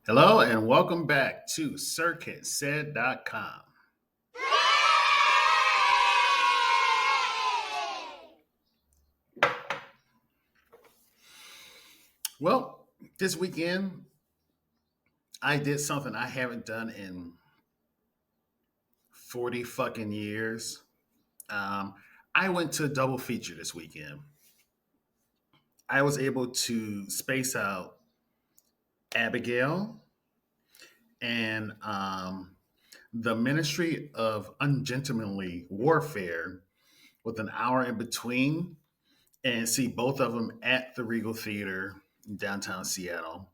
Hello and welcome back to CircuitSaid.com. Well, this weekend I did something I haven't done in 40 fucking years. Um, I went to a double feature this weekend. I was able to space out Abigail and the Ministry of Ungentlemanly Warfare with an hour in between and see both of them at the Regal Theater in downtown Seattle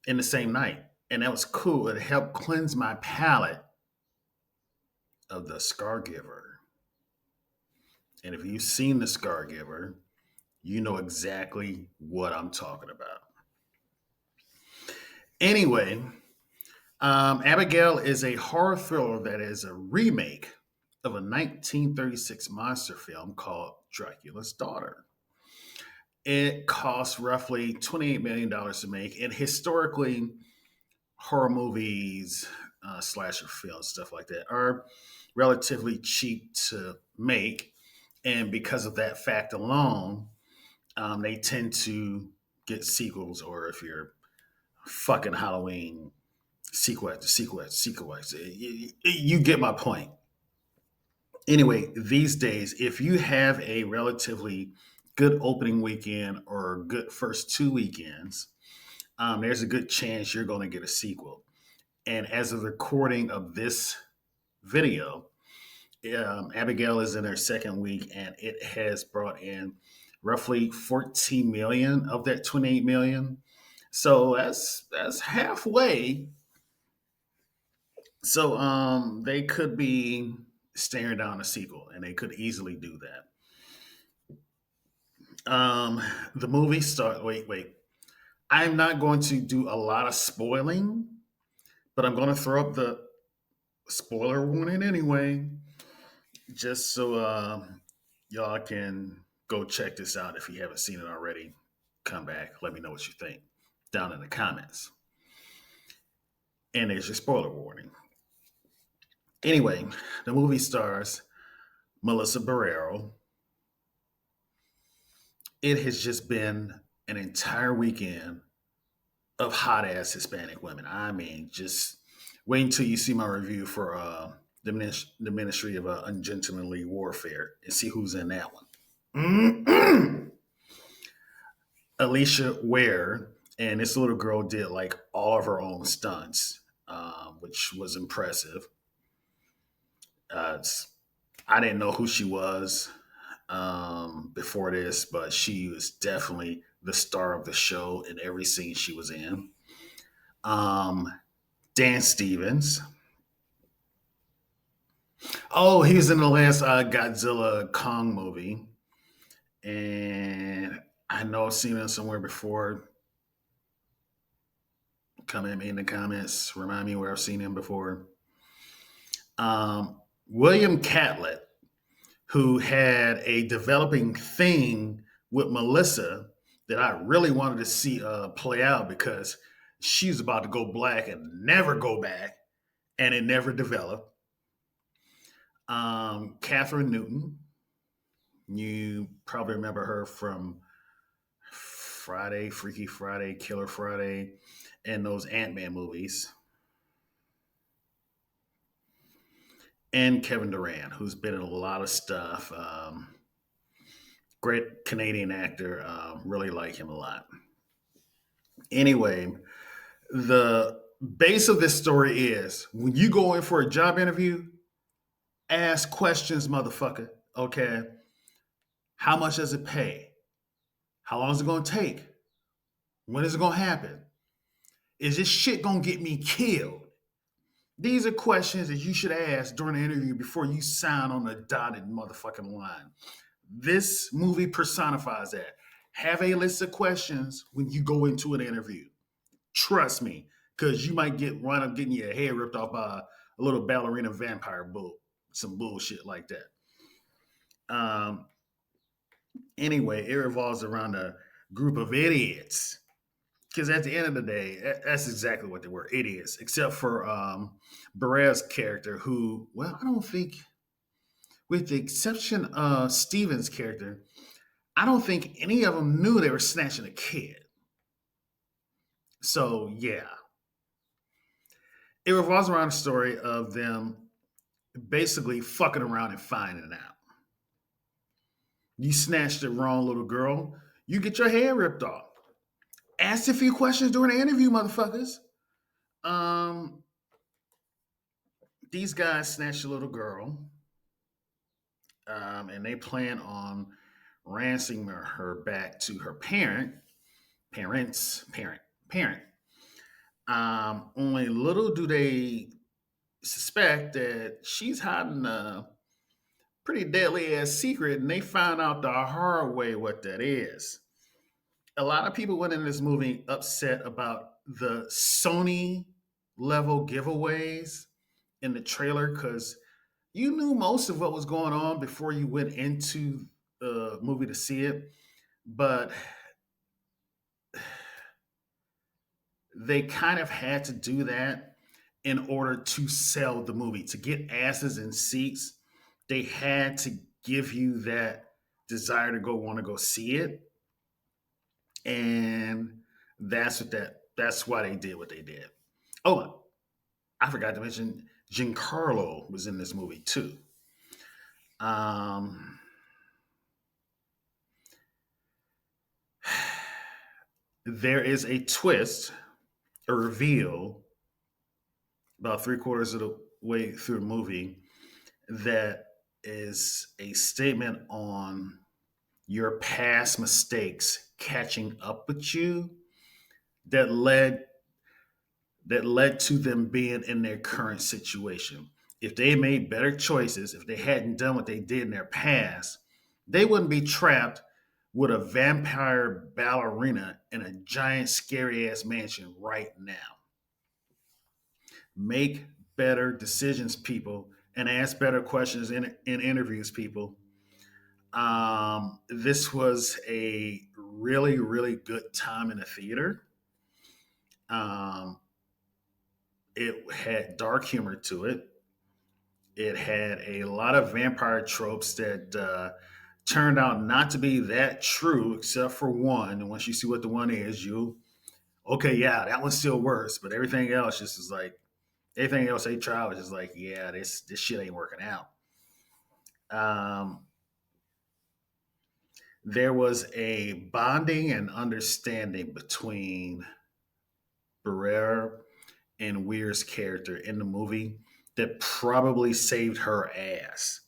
in the same night. And that was cool. It helped cleanse my palate of the Scar Giver. And if you've seen the Scar Giver, you know exactly what I'm talking about. Anyway, Abigail is a horror thriller that is a remake of a 1936 monster film called Dracula's Daughter. It cost roughly $28 million to make. And historically, horror movies, slasher films, stuff like that, are relatively cheap to make. And because of that fact alone, they tend to get sequels, or if you're fucking Halloween, sequel after sequel after sequel. You get my point. Anyway, these days, if you have a relatively good opening weekend or good first two weekends, there's a good chance you're going to get a sequel. And as of the recording of this video, Abigail is in her second week, and it has brought in roughly 14 million of that 28 million. So that's halfway. So they could be staring down a sequel, and they could easily do that. The movie start. Wait. I'm not going to do a lot of spoiling, but I'm going to throw up the spoiler warning anyway, just so y'all can go check this out if you haven't seen it already. Come back, let me know what you think down in the comments. And there's your spoiler warning. Anyway, the movie stars Melissa Barrero. It has just been an entire weekend of hot ass Hispanic women. I mean, just wait until you see my review for the Ministry of Ungentlemanly Warfare and see who's in that one. Alicia Ware, and this little girl did like all of her own stunts, which was impressive. It's I didn't know who she was before this, but she was definitely the star of the show in every scene she was in. Um, Dan Stevens. Oh, he was in the last Godzilla Kong movie, and I know I've seen him somewhere before. Come at me in the comments. Remind me where I've seen him before. William Catlett, who had a developing thing with Melissa that I really wanted to see play out because she's about to go black and never go back, and it never developed. Catherine Newton, you probably remember her from Friday, Freaky Friday, Killer Friday, and those Ant Man movies. And Kevin Durant, who's been in a lot of stuff. Great Canadian actor. Really like him a lot. Anyway, the base of this story is when you go in for a job interview, ask questions, motherfucker. Okay. How much does it pay? How long is it going to take? When is it going to happen? Is this shit going to get me killed? These are questions that you should ask during the interview before you sign on the dotted motherfucking line. This movie personifies that. Have a list of questions when you go into an interview. Trust me, because you might get wind up getting your head ripped off by a little ballerina vampire bull, some bullshit like that. Anyway, it revolves around a group of idiots Because at the end of the day, that's exactly what they were, idiots. Except for Barretta's character, who, well, I don't think, with the exception of Steven's character, I don't think any of them knew they were snatching a kid. So yeah, it revolves around the story of them basically fucking around and finding it out. You snatched the wrong little girl, you get your hair ripped off. Asked a few questions during the interview, motherfuckers. Um, these guys snatched a little girl, and they plan on ransoming her back to her parent. Only little do they suspect that she's hiding a pretty deadly ass secret, and they found out the hard way what that is. A lot of people went in this movie upset about the Sony level giveaways in the trailer because you knew most of what was going on before you went into the movie to see it, but they kind of had to do that in order to sell the movie. To get asses in seats, they had to give you that desire to go want to go see it. And that's why they did what they did. Oh, I forgot to mention Giancarlo was in this movie too. Um there is a twist, a reveal about three quarters of the way through the movie that is a statement on your past mistakes catching up with you that led to them being in their current situation. If they made better choices, if they hadn't done what they did in their past, they wouldn't be trapped with a vampire ballerina in a giant scary ass mansion right now. Make better decisions, people, and ask better questions in interviews, people. This was a really, really good time in the theater. Um, it had dark humor to it. It had a lot of vampire tropes that turned out not to be that true, except for one. And once you see what the one is, you okay, yeah, that one still works, but everything else just is like everything else they tried was just like, yeah, this shit ain't working out. Um, there was a bonding and understanding between Barrera and Weir's character in the movie that probably saved her ass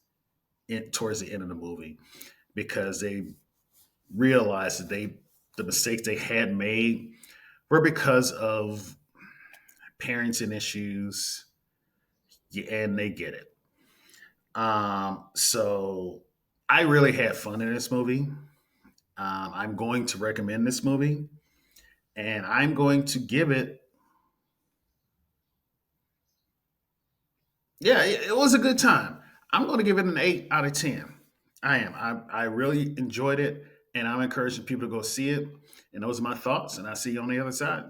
towards the end of the movie because they realized that the mistakes they had made were because of parenting issues, and they get it. So I really had fun in this movie. I'm going to recommend this movie, and I'm going to give it. Yeah, it was a good time. I'm going to give it an 8 out of 10. I am. I really enjoyed it, and I'm encouraging people to go see it. And those are my thoughts, and I'll see you on the other side.